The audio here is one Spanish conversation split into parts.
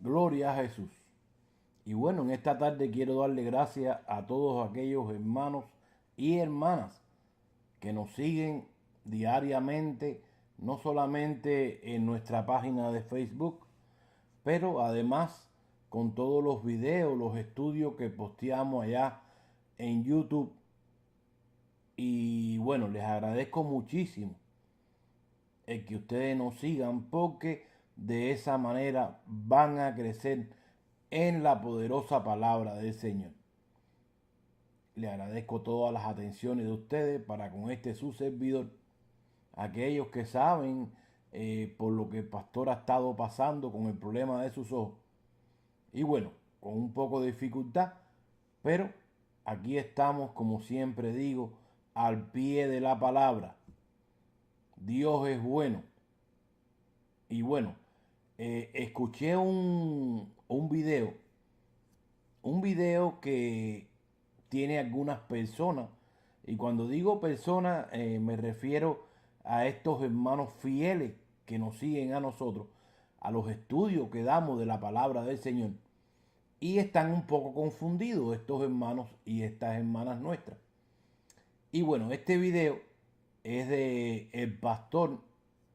Gloria a Jesús. Y bueno, en esta tarde quiero darle gracias a todos aquellos hermanos y hermanas que nos siguen diariamente, no solamente en nuestra página de Facebook, pero además con todos los videos, los estudios que posteamos allá en YouTube. Y bueno, les agradezco muchísimo el que ustedes nos sigan, porque de esa manera van a crecer en la poderosa palabra del Señor. Le agradezco todas las atenciones de ustedes para con este su servidor. Aquellos que saben por lo que el pastor ha estado pasando con el problema de sus ojos. Y bueno, con un poco de dificultad, pero aquí estamos, como siempre digo, al pie de la palabra. Dios es bueno. Y bueno, escuché un video que tiene algunas personas, y cuando digo personas me refiero a estos hermanos fieles que nos siguen a nosotros, a los estudios que damos de la palabra del Señor, y están un poco confundidos estos hermanos y estas hermanas nuestras. Y bueno, este video es de el pastor,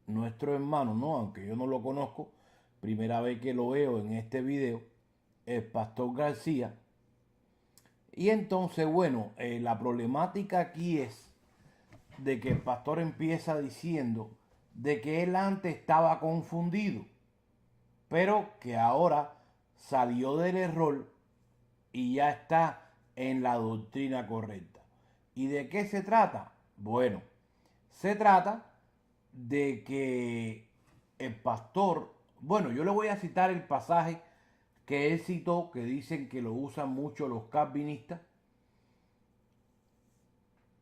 nuestro hermano, ¿no? Aunque yo no lo conozco, primera vez que lo veo en este video, el pastor García. Y entonces, bueno, la problemática aquí es de que el pastor empieza diciendo de que él antes estaba confundido, pero que ahora salió del error y ya está en la doctrina correcta. ¿Y de qué se trata? Bueno, se trata de que el pastor, bueno, yo le voy a citar el pasaje que él citó, que dicen que lo usan mucho los calvinistas,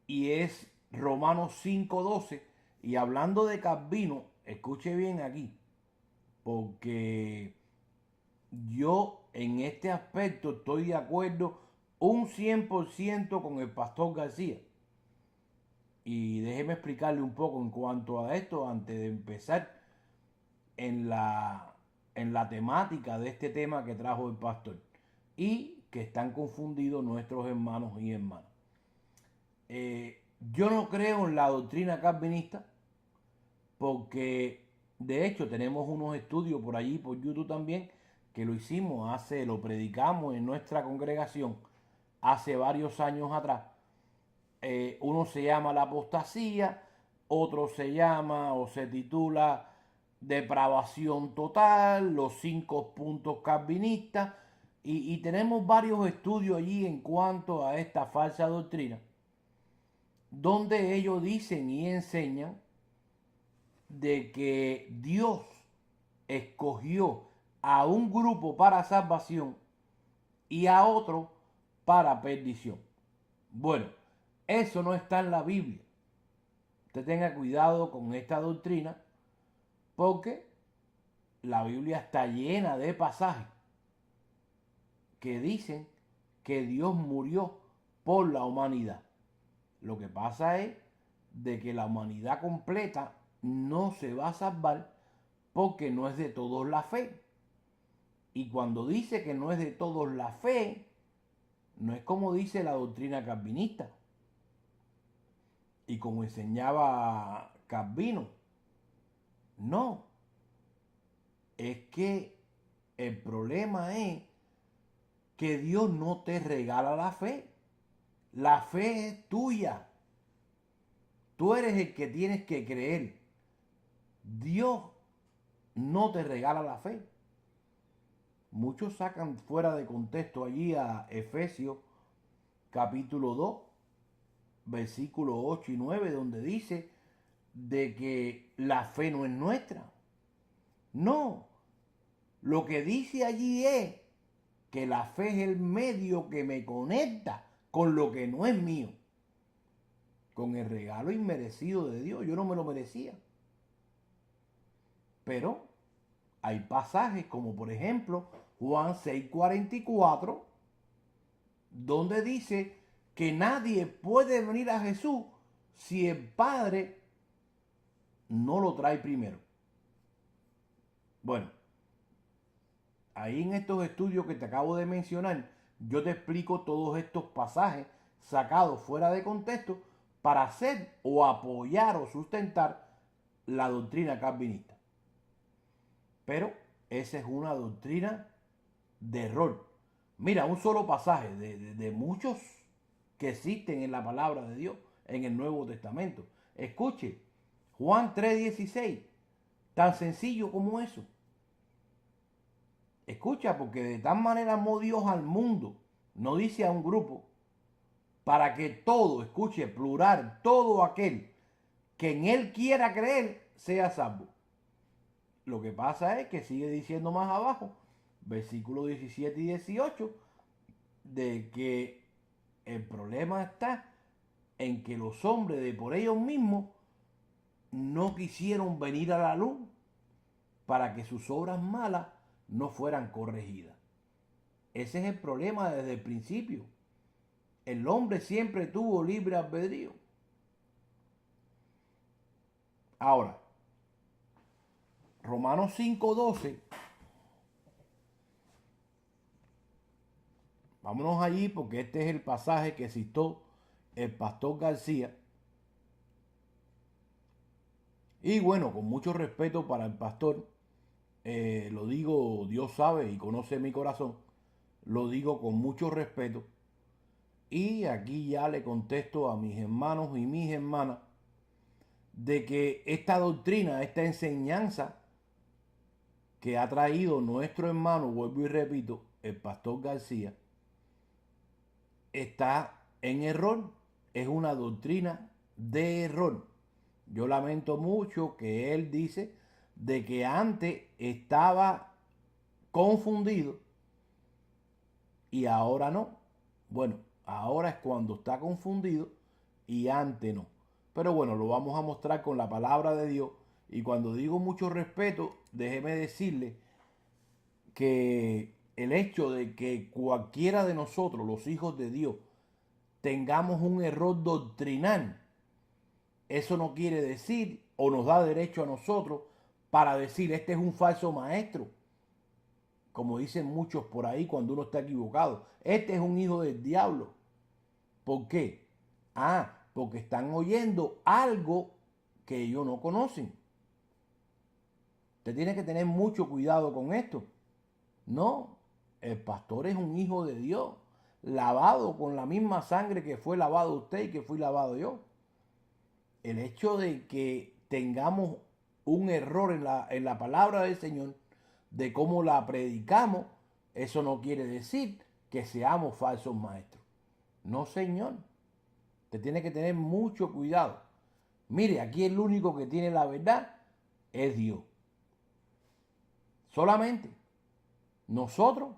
y es Romanos 5:12. Y hablando de Calvino, escuche bien aquí, porque yo en este aspecto estoy de acuerdo un 100% con el pastor García. Y déjeme explicarle un poco en cuanto a esto antes de empezar en la temática de este tema que trajo el pastor y que están confundidos nuestros hermanos y hermanas. Yo no creo en la doctrina calvinista porque de hecho tenemos unos estudios por allí, por YouTube también, que lo predicamos en nuestra congregación hace varios años atrás. Uno se llama la apostasía, otro se llama o se titula depravación total, los 5 puntos calvinistas, y tenemos varios estudios allí en cuanto a esta falsa doctrina, donde ellos dicen y enseñan de que Dios escogió a un grupo para salvación y a otro para perdición. Bueno, eso no está en la Biblia. Usted tenga cuidado con esta doctrina, porque la Biblia está llena de pasajes que dicen que Dios murió por la humanidad. Lo que pasa es de que la humanidad completa no se va a salvar porque no es de todos la fe. Y cuando dice que no es de todos la fe, no es como dice la doctrina calvinista y como enseñaba Calvino. No, es que el problema es que Dios no te regala la fe. La fe es tuya. Tú eres el que tienes que creer. Dios no te regala la fe. Muchos sacan fuera de contexto allí a Efesios capítulo 2, versículos 8 y 9, donde dice de que la fe no es nuestra. No, lo que dice allí es que la fe es el medio que me conecta con lo que no es mío, con el regalo inmerecido de Dios. Yo no me lo merecía. Pero hay pasajes como por ejemplo Juan 6:44, donde dice que nadie puede venir a Jesús si el Padre no lo trae primero. Bueno, ahí en estos estudios que te acabo de mencionar, yo te explico todos estos pasajes sacados fuera de contexto para hacer o apoyar o sustentar la doctrina calvinista. Pero esa es una doctrina de error. Mira, un solo pasaje de muchos que existen en la palabra de Dios, en el Nuevo Testamento. Escuche, Juan 3:16, tan sencillo como eso. Escucha, porque de tal manera amó Dios al mundo, no dice a un grupo, para que todo, escuche, plural, todo aquel que en él quiera creer, sea salvo. Lo que pasa es que sigue diciendo más abajo, versículos 17 y 18, de que el problema está en que los hombres de por ellos mismos no quisieron venir a la luz para que sus obras malas no fueran corregidas. Ese es el problema desde el principio. El hombre siempre tuvo libre albedrío. Ahora, Romanos 5:12, vámonos allí porque este es el pasaje que citó el pastor García. Y bueno, con mucho respeto para el pastor, lo digo, Dios sabe y conoce mi corazón, lo digo con mucho respeto. Y aquí ya le contesto a mis hermanos y mis hermanas de que esta doctrina, esta enseñanza que ha traído nuestro hermano, vuelvo y repito, el pastor García, está en error, es una doctrina de error. Yo lamento mucho que él dice de que antes estaba confundido y ahora no. Bueno, ahora es cuando está confundido y antes no. Pero bueno, lo vamos a mostrar con la palabra de Dios. Y cuando digo mucho respeto, déjeme decirle que el hecho de que cualquiera de nosotros, los hijos de Dios, tengamos un error doctrinal, eso no quiere decir o nos da derecho a nosotros para decir este es un falso maestro, como dicen muchos por ahí cuando uno está equivocado. Este es un hijo del diablo. ¿Por qué? Porque están oyendo algo que ellos no conocen. Usted tiene que tener mucho cuidado con esto. No, el pastor es un hijo de Dios, lavado con la misma sangre que fue lavado usted y que fui lavado yo. El hecho de que tengamos un error en la palabra del Señor, de cómo la predicamos, eso no quiere decir que seamos falsos maestros. No, señor. Usted tiene que tener mucho cuidado. Mire, aquí el único que tiene la verdad es Dios. Solamente nosotros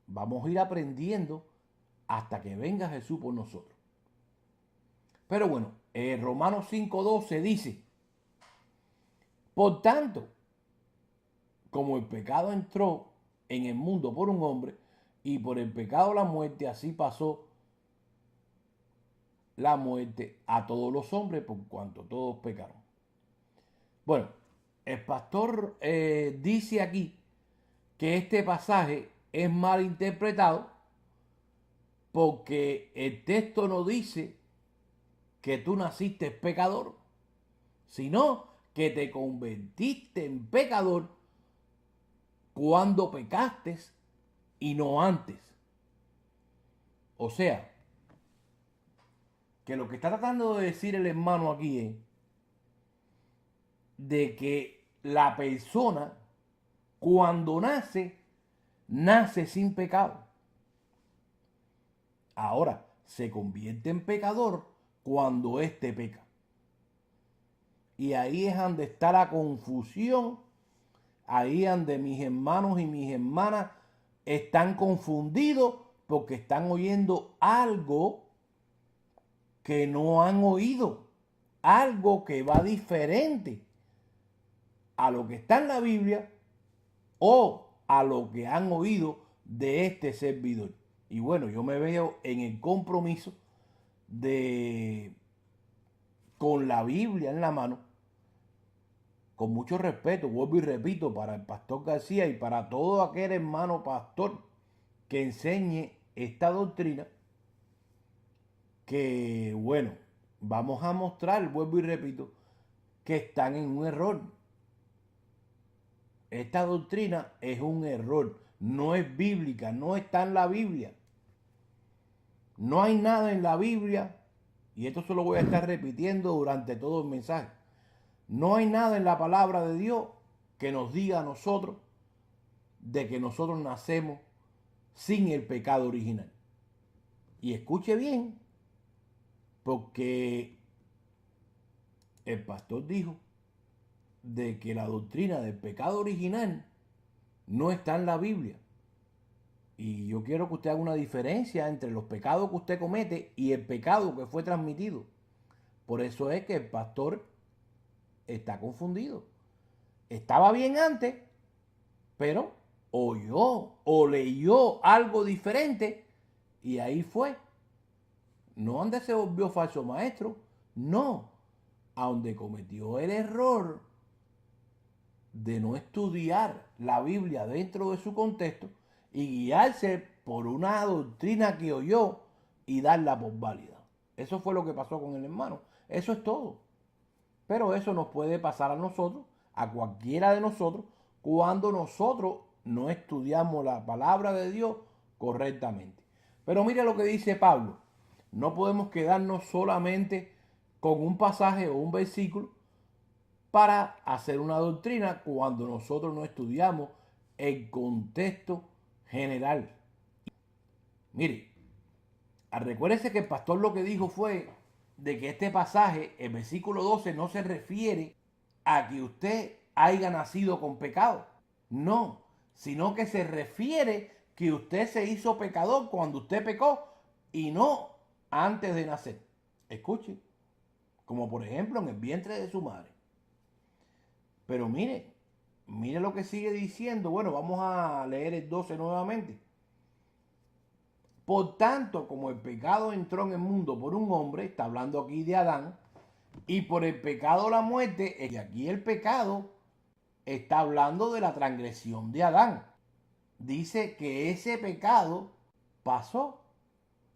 vamos a ir aprendiendo hasta que venga Jesús por nosotros. Pero bueno, Romanos 5:12 dice, por tanto, como el pecado entró en el mundo por un hombre, y por el pecado la muerte, así pasó la muerte a todos los hombres, por cuanto todos pecaron. Bueno, el pastor dice aquí que este pasaje es mal interpretado porque el texto no dice que tú naciste pecador, sino que te convertiste en pecador cuando pecaste y no antes. O sea, que lo que está tratando de decir el hermano aquí es de que la persona cuando nace, nace sin pecado. Ahora, se convierte en pecador cuando éste peca. Y ahí es donde está la confusión. Ahí es donde mis hermanos y mis hermanas están confundidos porque están oyendo algo que no han oído. Algo que va diferente a lo que está en la Biblia o a lo que han oído de este servidor. Y bueno, yo me veo en el compromiso de, con la Biblia en la mano, con mucho respeto, vuelvo y repito, para el pastor García y para todo aquel hermano pastor que enseñe esta doctrina, que bueno, vamos a mostrar, vuelvo y repito, que están en un error. Esta doctrina es un error, no es bíblica, no está en la Biblia. No hay nada en la Biblia, y esto se lo voy a estar repitiendo durante todo el mensaje. No hay nada en la palabra de Dios que nos diga a nosotros de que nosotros nacemos sin el pecado original. Y escuche bien, porque el pastor dijo de que la doctrina del pecado original no está en la Biblia. Y yo quiero que usted haga una diferencia entre los pecados que usted comete y el pecado que fue transmitido. Por eso es que el pastor está confundido. Estaba bien antes, pero oyó o leyó algo diferente y ahí fue. No donde se volvió falso maestro, no, a donde cometió el error de no estudiar la Biblia dentro de su contexto y guiarse por una doctrina que oyó y darla por válida. Eso fue lo que pasó con el hermano. Eso es todo. Pero eso nos puede pasar a nosotros, a cualquiera de nosotros, cuando nosotros no estudiamos la palabra de Dios correctamente. Pero mire lo que dice Pablo. No podemos quedarnos solamente con un pasaje o un versículo para hacer una doctrina cuando nosotros no estudiamos el contexto general. Mire, recuérdese que el pastor lo que dijo fue de que este pasaje, el versículo 12, no se refiere a que usted haya nacido con pecado. No, sino que se refiere que usted se hizo pecador cuando usted pecó y no antes de nacer. Escuche, como por ejemplo en el vientre de su madre. Pero mire lo que sigue diciendo. Bueno, vamos a leer el 12 nuevamente. Por tanto, como el pecado entró en el mundo por un hombre, está hablando aquí de Adán, y por el pecado la muerte, y aquí el pecado está hablando de la transgresión de Adán. Dice que ese pecado pasó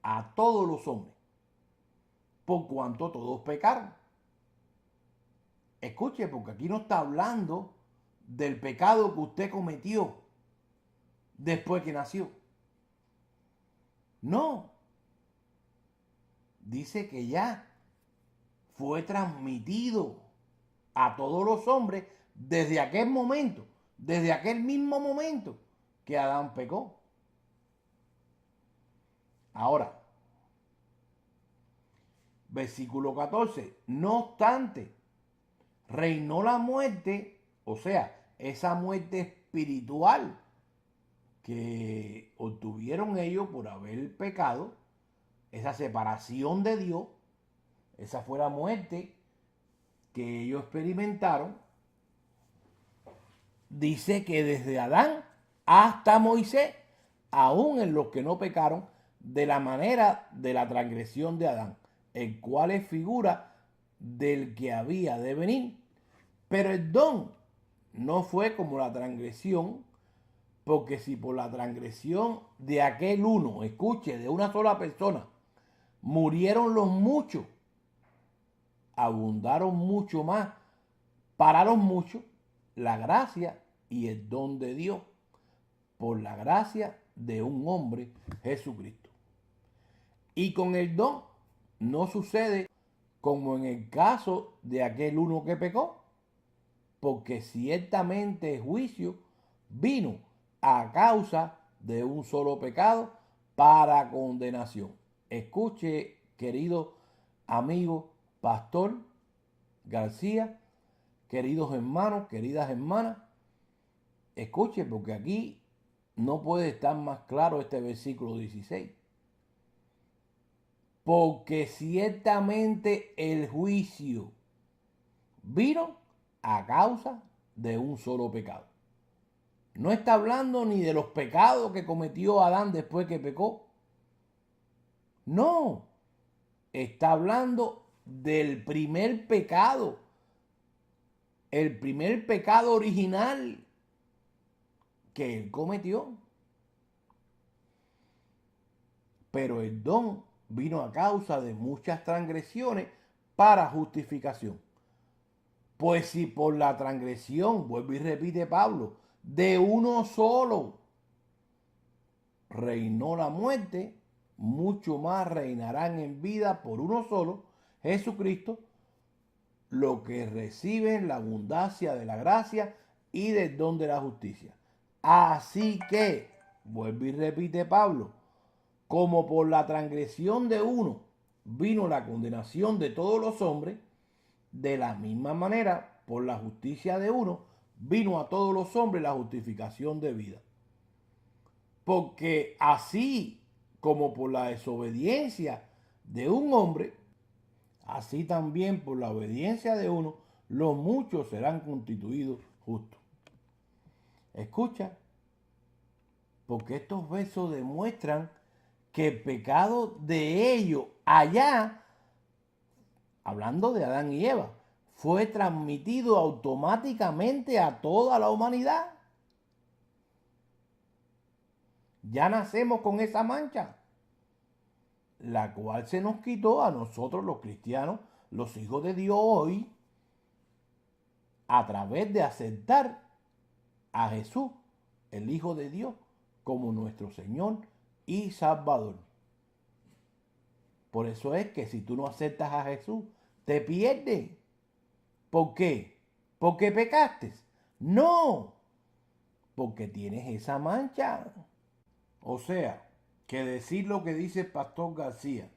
a todos los hombres, por cuanto todos pecaron. Escuche, porque aquí no está hablando del pecado que usted cometió después que nació. No. Dice que ya fue transmitido a todos los hombres desde aquel momento, desde aquel mismo momento que Adán pecó. Ahora, versículo 14. No obstante, reinó la muerte, o sea, esa muerte espiritual que obtuvieron ellos por haber pecado, esa separación de Dios, esa fue la muerte que ellos experimentaron. Dice que desde Adán hasta Moisés, aún en los que no pecaron, de la manera de la transgresión de Adán, el cual es figura del que había de venir. Pero el don no fue como la transgresión, porque si por la transgresión de aquel uno, escuche, de una sola persona, murieron los muchos, abundaron mucho más para los muchos la gracia y el don de Dios por la gracia de un hombre, Jesucristo. Y con el don no sucede como en el caso de aquel uno que pecó, porque ciertamente el juicio vino a causa de un solo pecado para condenación. Escuche, querido amigo pastor García, queridos hermanos, queridas hermanas, escuche, porque aquí no puede estar más claro este versículo 16. Porque ciertamente el juicio vino a causa de un solo pecado. No está hablando ni de los pecados que cometió Adán después que pecó. No, está hablando del primer pecado el primer pecado original que él cometió. Pero el don vino a causa de muchas transgresiones para justificación. Pues si por la transgresión, vuelve y repite Pablo, de uno solo reinó la muerte, mucho más reinarán en vida por uno solo, Jesucristo, lo que reciben la abundancia de la gracia y del don de la justicia. Así que, vuelve y repite Pablo, como por la transgresión de uno vino la condenación de todos los hombres, de la misma manera, por la justicia de uno, vino a todos los hombres la justificación de vida. Porque así como por la desobediencia de un hombre, así también por la obediencia de uno, los muchos serán constituidos justos. Escucha, porque estos versos demuestran que el pecado de ellos allá, hablando de Adán y Eva, fue transmitido automáticamente a toda la humanidad. Ya nacemos con esa mancha, la cual se nos quitó a nosotros los cristianos, los hijos de Dios hoy, a través de aceptar a Jesús, el Hijo de Dios, como nuestro Señor y Salvador. Por eso es que si tú no aceptas a Jesús, te pierdes. ¿Por qué? ¿Porque pecaste? No, porque tienes esa mancha. O sea, que decir lo que dice el pastor García,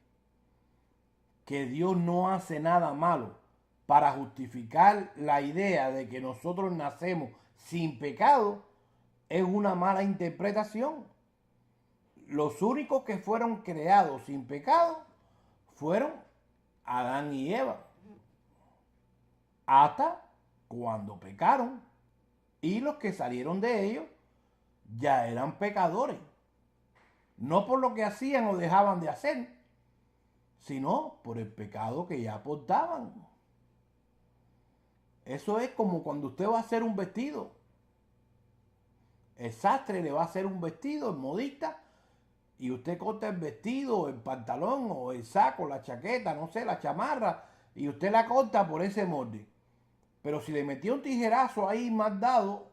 que Dios no hace nada malo para justificar la idea de que nosotros nacemos sin pecado, es una mala interpretación. Los únicos que fueron creados sin pecado fueron Adán y Eva, hasta cuando pecaron, y los que salieron de ellos ya eran pecadores, no por lo que hacían o dejaban de hacer, sino por el pecado que ya portaban. Eso es como cuando usted va a hacer un vestido. El sastre le va a hacer un vestido, el modista, y usted corta el vestido, el pantalón, o el saco, la chaqueta, no sé, la chamarra, y usted la corta por ese molde. Pero si le metió un tijerazo ahí más dado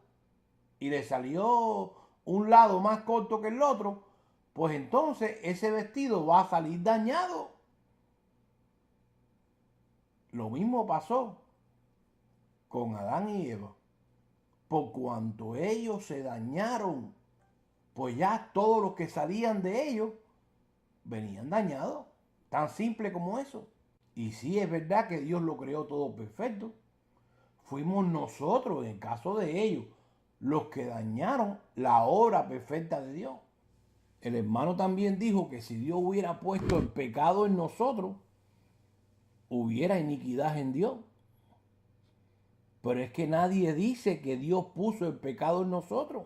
y le salió un lado más corto que el otro, pues entonces ese vestido va a salir dañado. Lo mismo pasó con Adán y Eva. Por cuanto ellos se dañaron, pues ya todos los que salían de ellos venían dañados. Tan simple como eso. Y sí es verdad que Dios lo creó todo perfecto. Fuimos nosotros, en el caso de ellos, los que dañaron la obra perfecta de Dios. El hermano también dijo que si Dios hubiera puesto el pecado en nosotros, hubiera iniquidad en Dios. Pero es que nadie dice que Dios puso el pecado en nosotros.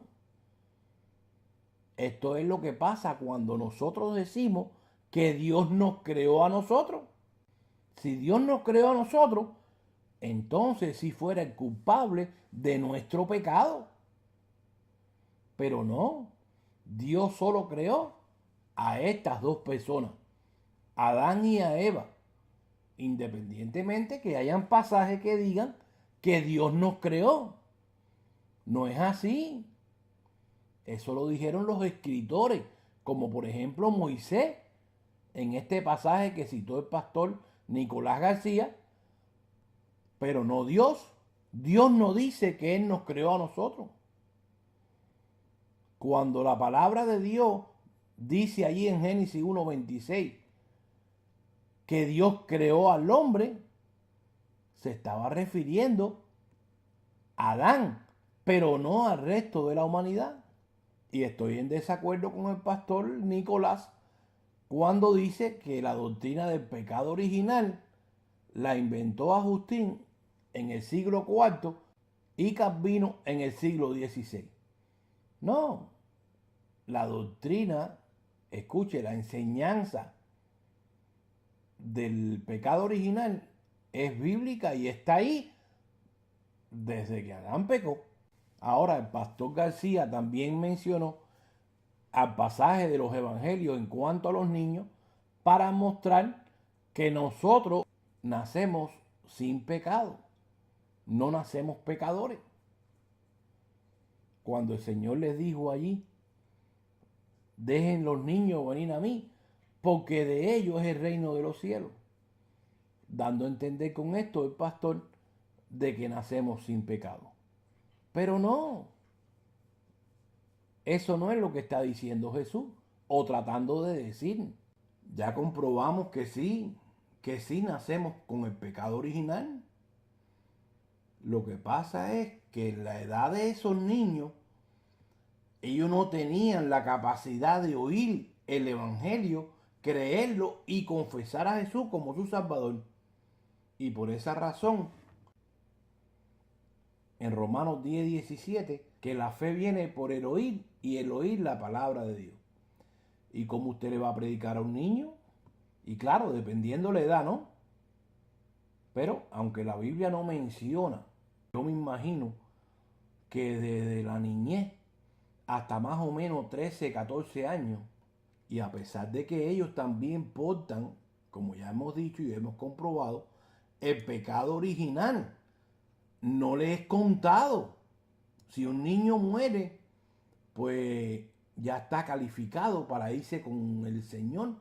Esto es lo que pasa cuando nosotros decimos que Dios nos creó a nosotros. Si Dios nos creó a nosotros, entonces sí fuera el culpable de nuestro pecado. Pero no, Dios solo creó a estas dos personas, a Adán y a Eva, independientemente que hayan pasajes que digan que Dios nos creó. No es así. Eso lo dijeron los escritores, como por ejemplo Moisés, en este pasaje que citó el pastor Nicolás García, pero no Dios. Dios no dice que Él nos creó a nosotros. Cuando la palabra de Dios dice allí en Génesis 1:26 que Dios creó al hombre, se estaba refiriendo a Adán, pero no al resto de la humanidad. Y estoy en desacuerdo con el pastor Nicolás cuando dice que la doctrina del pecado original la inventó Agustín en el siglo IV y Calvino en el siglo XVI. No, la doctrina, escuche, la enseñanza del pecado original es bíblica y está ahí desde que Adán pecó. Ahora, el pastor García también mencionó al pasaje de los evangelios en cuanto a los niños para mostrar que nosotros nacemos sin pecado, no nacemos pecadores. Cuando el Señor les dijo allí, dejen los niños venir a mí, porque de ellos es el reino de los cielos, dando a entender con esto el pastor de que nacemos sin pecado. Pero no, eso no es lo que está diciendo Jesús, o tratando de decir. Ya comprobamos que sí nacemos con el pecado original. Lo que pasa es que en la edad de esos niños, ellos no tenían la capacidad de oír el evangelio, creerlo y confesar a Jesús como su Salvador. Y por esa razón, en Romanos 10:17, que la fe viene por el oír y el oír la palabra de Dios. ¿Y cómo usted le va a predicar a un niño? Y claro, dependiendo la edad, ¿no? Pero aunque la Biblia no menciona, yo me imagino que desde la niñez hasta más o menos 13, 14 años, y a pesar de que ellos también portan, como ya hemos dicho y hemos comprobado, el pecado original, no le es contado. Si un niño muere, pues ya está calificado para irse con el Señor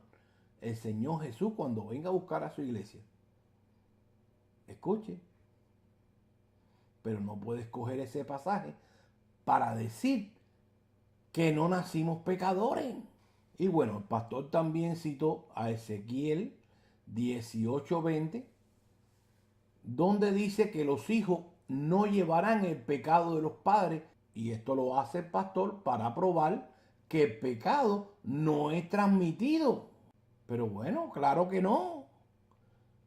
Jesús cuando venga a buscar a su iglesia. Escuche, pero no puede escoger ese pasaje para decir que no nacimos pecadores. Y bueno, el pastor también citó a Ezequiel 18:20, donde dice que los hijos no llevarán el pecado de los padres, y esto lo hace el pastor para probar que el pecado no es transmitido. Pero bueno, claro que no.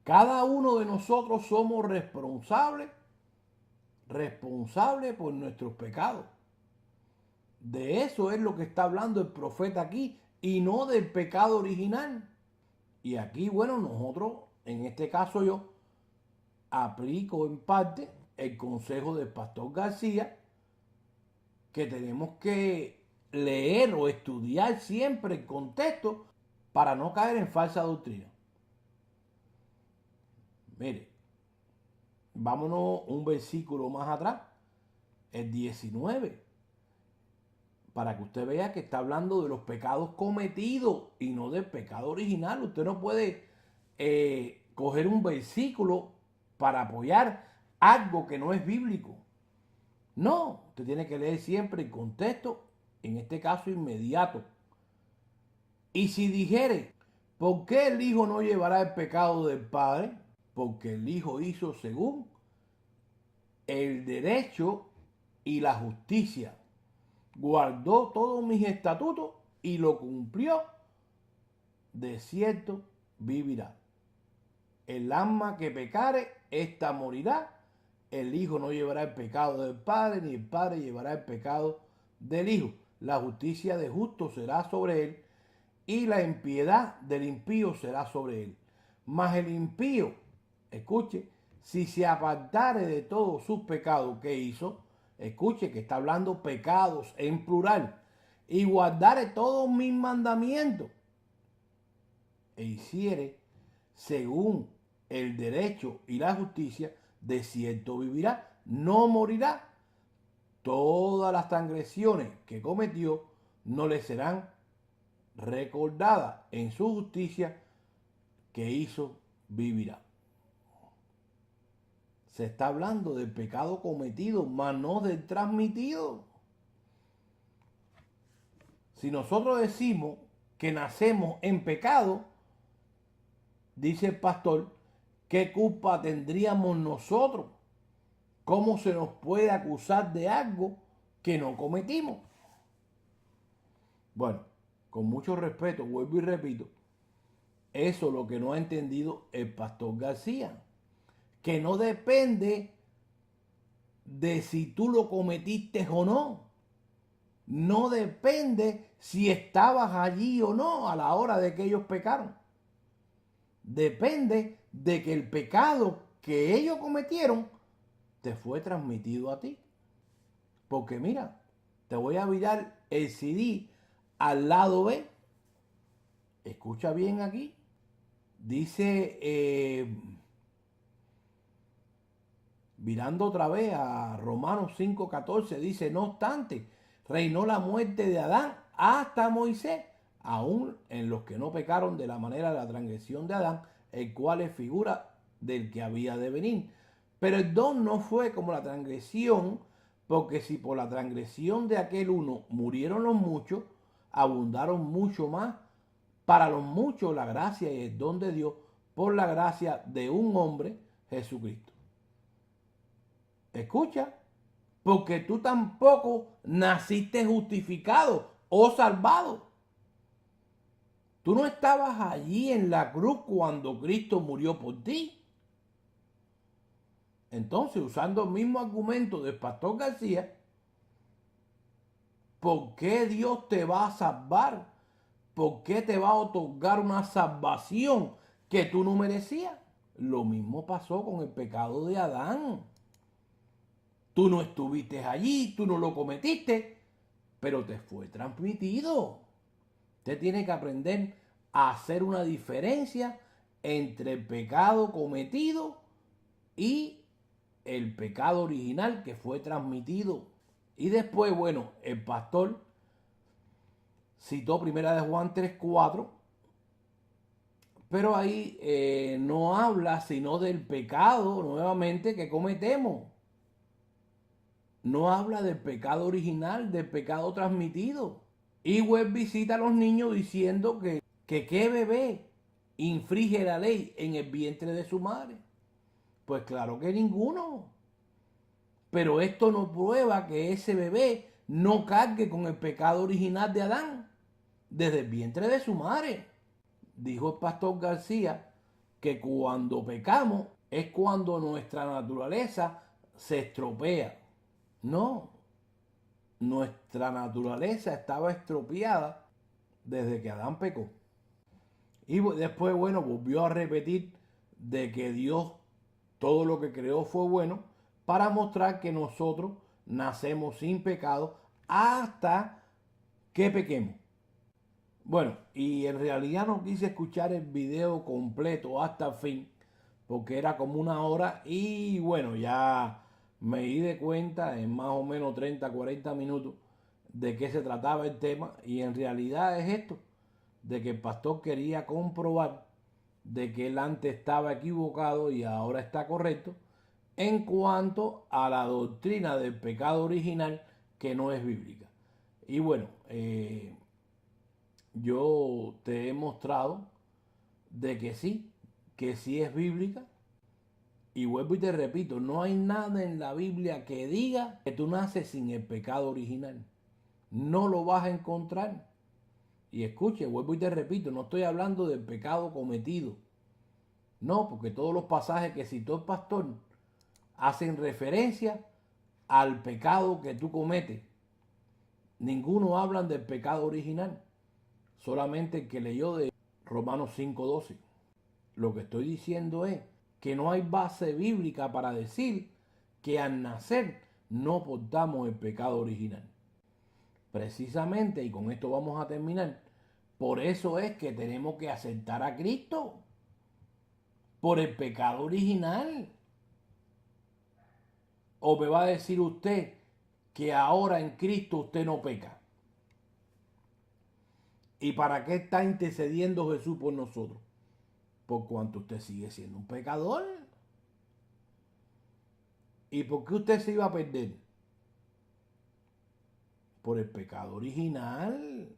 Cada uno de nosotros somos responsables por nuestros pecados. De eso es lo que está hablando el profeta aquí y no del pecado original. Y aquí, bueno, nosotros, en este caso yo, aplico en parte el consejo del pastor García, que tenemos que leer o estudiar siempre el contexto para no caer en falsa doctrina. Mire, vámonos un versículo más atrás, el 19, para que usted vea que está hablando de los pecados cometidos y no del pecado original. Usted no puede coger un versículo para apoyar algo que no es bíblico. No, usted tiene que leer siempre el contexto, en este caso inmediato. Y si dijere, ¿por qué el Hijo no llevará el pecado del Padre? Porque el Hijo hizo según el derecho y la justicia. Guardó todos mis estatutos y lo cumplió. De cierto vivirá. El alma que pecare, ésta morirá. El Hijo no llevará el pecado del Padre, ni el Padre llevará el pecado del Hijo. La justicia de justo será sobre él, y la impiedad del impío será sobre él. Mas el impío, escuche, si se apartare de todos sus pecados que hizo, escuche que está hablando pecados en plural, y guardare todos mis mandamientos, e hiciere según el derecho y la justicia, de cierto vivirá, no morirá. Todas las transgresiones que cometió no le serán recordadas. En su justicia que hizo vivirá. Se está hablando del pecado cometido, mas no del transmitido. Si nosotros decimos que nacemos en pecado, dice el pastor, ¿qué culpa tendríamos nosotros? ¿Cómo se nos puede acusar de algo que no cometimos? Bueno, con mucho respeto, vuelvo y repito, eso es lo que no ha entendido el pastor García, que no depende de si tú lo cometiste o no. No depende si estabas allí o no a la hora de que ellos pecaron. Depende de que el pecado que ellos cometieron te fue transmitido a ti. Porque mira, te voy a virar el CD al lado B. Escucha bien aquí. Dice, virando otra vez a Romanos 5:14, dice, no obstante, reinó la muerte de Adán hasta Moisés, aún en los que no pecaron de la manera de la transgresión de Adán, el cual es figura del que había de venir. Pero el don no fue como la transgresión, porque si por la transgresión de aquel uno murieron los muchos, abundaron mucho más para los muchos la gracia y el don de Dios por la gracia de un hombre, Jesucristo. Escucha, porque tú tampoco naciste justificado o salvado. Tú no estabas allí en la cruz cuando Cristo murió por ti. Entonces, usando el mismo argumento del pastor García, ¿por qué Dios te va a salvar? ¿Por qué te va a otorgar una salvación que tú no merecías? Lo mismo pasó con el pecado de Adán. Tú no estuviste allí, tú no lo cometiste, pero te fue transmitido. Usted tiene que aprender a hacer una diferencia entre el pecado cometido y el pecado original que fue transmitido. Y después, bueno, el pastor citó 1 Juan 3:4, pero ahí no habla sino del pecado nuevamente que cometemos. No habla del pecado original, del pecado transmitido. Y Webb visita a los niños diciendo que qué bebé infringe la ley en el vientre de su madre. Pues claro que ninguno. Pero esto no prueba que ese bebé no cargue con el pecado original de Adán desde el vientre de su madre. Dijo el pastor García que cuando pecamos es cuando nuestra naturaleza se estropea. No, nuestra naturaleza estaba estropeada desde que Adán pecó. Y después, bueno, volvió a repetir de que Dios todo lo que creó fue bueno para mostrar que nosotros nacemos sin pecado hasta que pequemos. Bueno, y en realidad no quise escuchar el video completo hasta el fin, porque era como 1 hora y bueno, ya me di de cuenta en más o menos 30, 40 minutos de qué se trataba el tema y en realidad es esto, de que el pastor quería comprobar de que él antes estaba equivocado y ahora está correcto en cuanto a la doctrina del pecado original que no es bíblica. Y bueno, yo te he mostrado de que sí es bíblica. Y vuelvo y te repito, no hay nada en la Biblia que diga que tú naces sin el pecado original. No lo vas a encontrar. Y escuche, vuelvo y te repito, no estoy hablando del pecado cometido. No, porque todos los pasajes que citó el pastor hacen referencia al pecado que tú cometes. Ninguno habla del pecado original. Solamente el que leyó de Romanos 5:12. Lo que estoy diciendo es que no hay base bíblica para decir que al nacer no portamos el pecado original. Precisamente, y con esto vamos a terminar, por eso es que tenemos que aceptar a Cristo por el pecado original. ¿O me va a decir usted que ahora en Cristo usted no peca? ¿Y para qué está intercediendo Jesús por nosotros? Por cuanto usted sigue siendo un pecador. ¿Y por qué usted se iba a perder? Por el pecado original.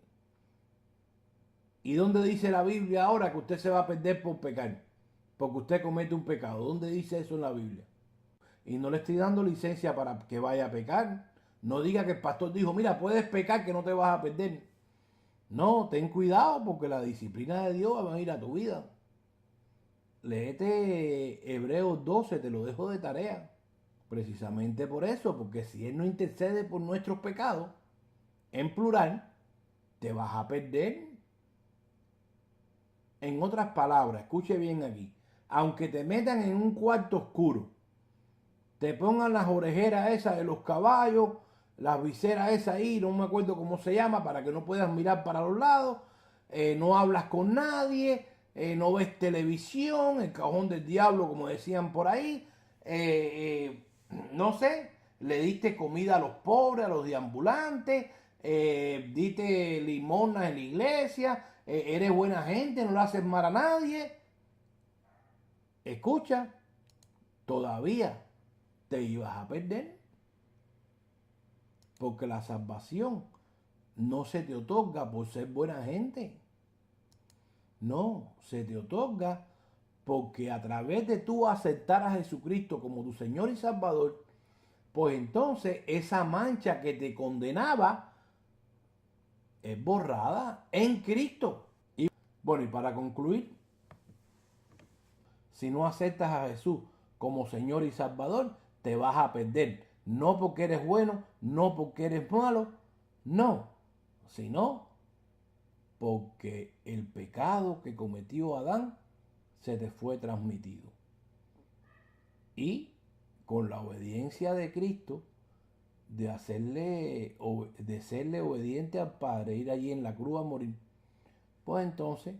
¿Y dónde dice la Biblia ahora que usted se va a perder por pecar? Porque usted comete un pecado. ¿Dónde dice eso en la Biblia? Y no le estoy dando licencia para que vaya a pecar. No diga que el pastor dijo, mira, puedes pecar que no te vas a perder. No, ten cuidado porque la disciplina de Dios va a ir a tu vida. Léete Hebreos 12, te lo dejo de tarea. Precisamente por eso, porque si Él no intercede por nuestros pecados, en plural, te vas a perder. En otras palabras, escuche bien aquí, aunque te metan en un cuarto oscuro te pongan las orejeras esas de los caballos, las viseras esas ahí, no me acuerdo cómo se llama, para que no puedas mirar para los lados, no hablas con nadie, no ves televisión, el cajón del diablo, como decían por ahí, no sé, le diste comida a los pobres, a los deambulantes, diste limonas en la iglesia, eres buena gente, no le haces mal a nadie. Escucha, todavía te ibas a perder, porque la salvación no se te otorga por ser buena gente. No, se te otorga porque a través de tú aceptar a Jesucristo como tu Señor y Salvador, pues entonces esa mancha que te condenaba es borrada en Cristo. Y bueno, y para concluir, si no aceptas a Jesús como Señor y Salvador, te vas a perder. No porque eres bueno, no porque eres malo, no, sino porque el pecado que cometió Adán se te fue transmitido. Y con la obediencia de Cristo, de serle obediente al Padre, ir allí en la cruz a morir, pues entonces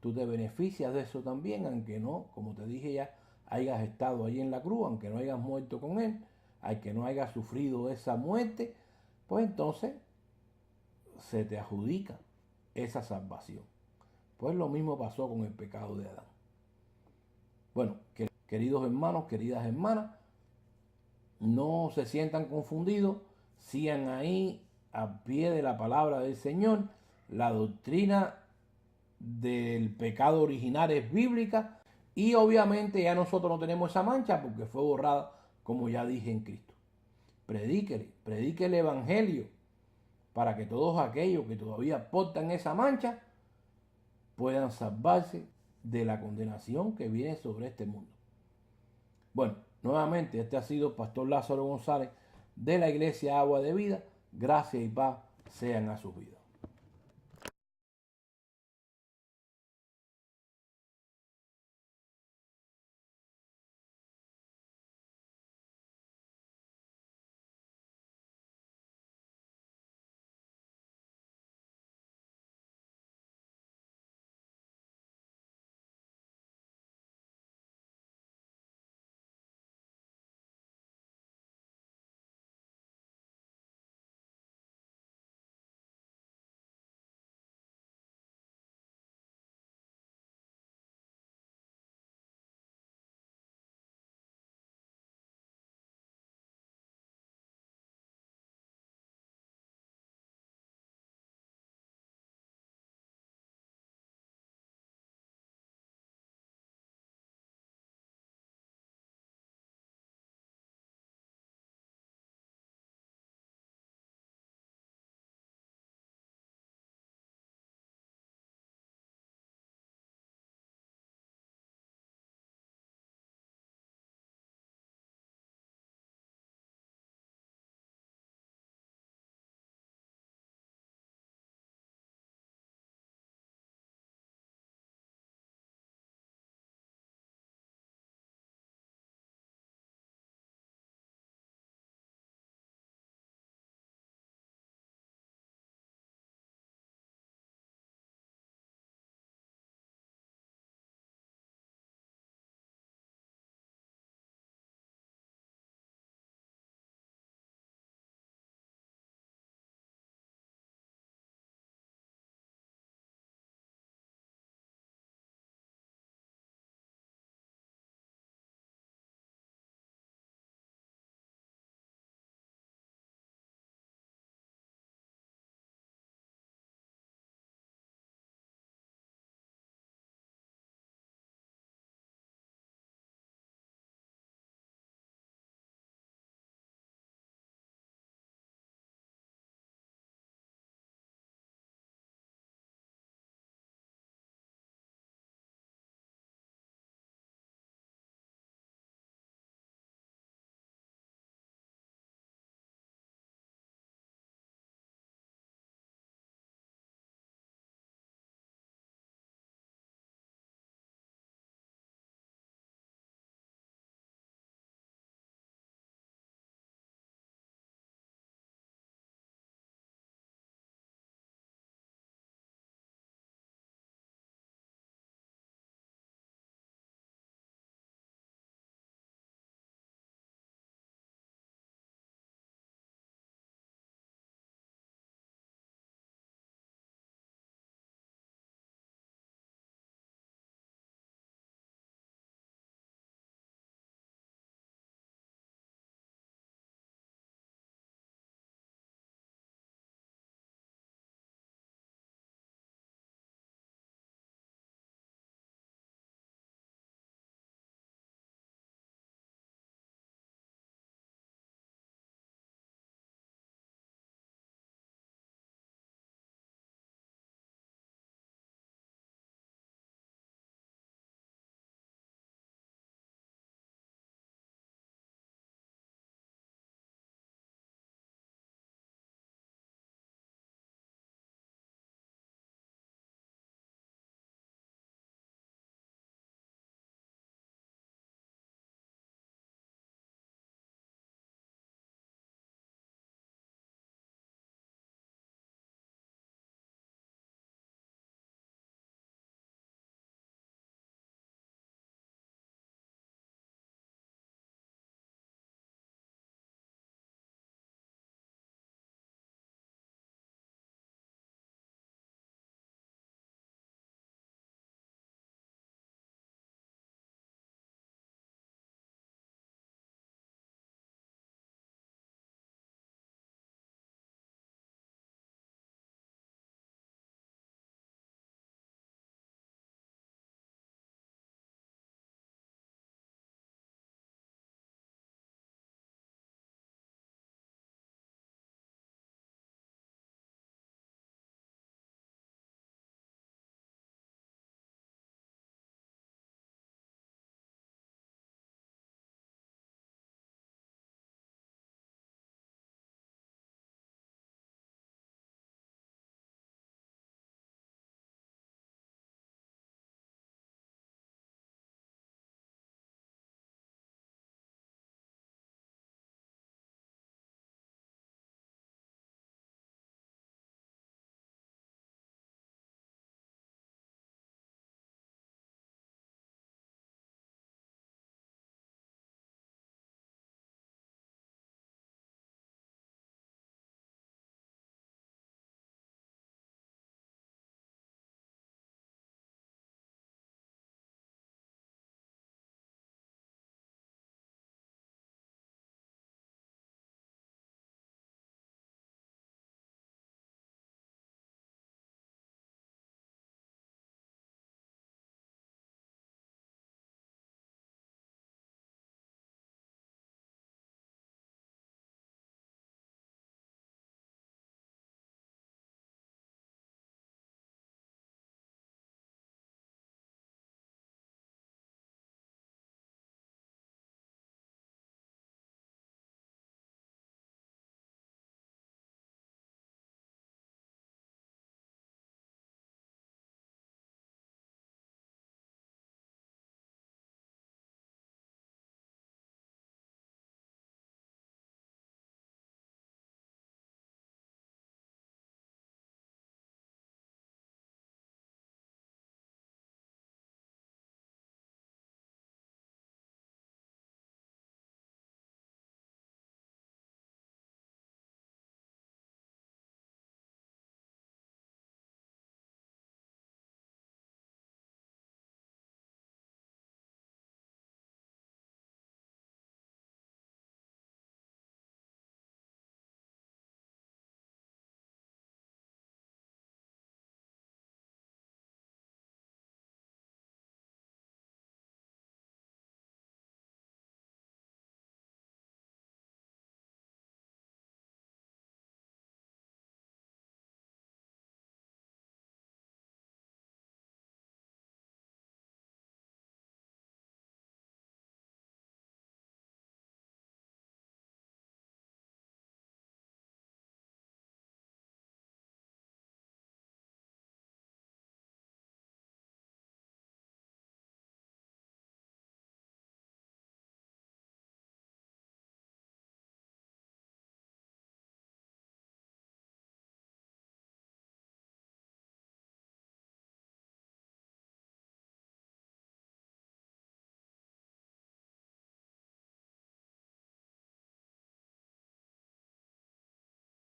tú te beneficias de eso también, aunque no, como te dije ya, hayas estado allí en la cruz, aunque no hayas muerto con Él, aunque no hayas sufrido esa muerte, pues entonces se te adjudica esa salvación. Pues lo mismo pasó con el pecado de Adán. Bueno, queridos hermanos, queridas hermanas, no se sientan confundidos, sigan ahí a pie de la palabra del Señor. La doctrina del pecado original es bíblica y obviamente ya nosotros no tenemos esa mancha porque fue borrada, como ya dije, en Cristo. Predique el evangelio para que todos aquellos que todavía portan esa mancha puedan salvarse de la condenación que viene sobre este mundo. Bueno, nuevamente este ha sido Pastor Lázaro González de la Iglesia Agua de Vida. Gracias y paz sean a sus vidas.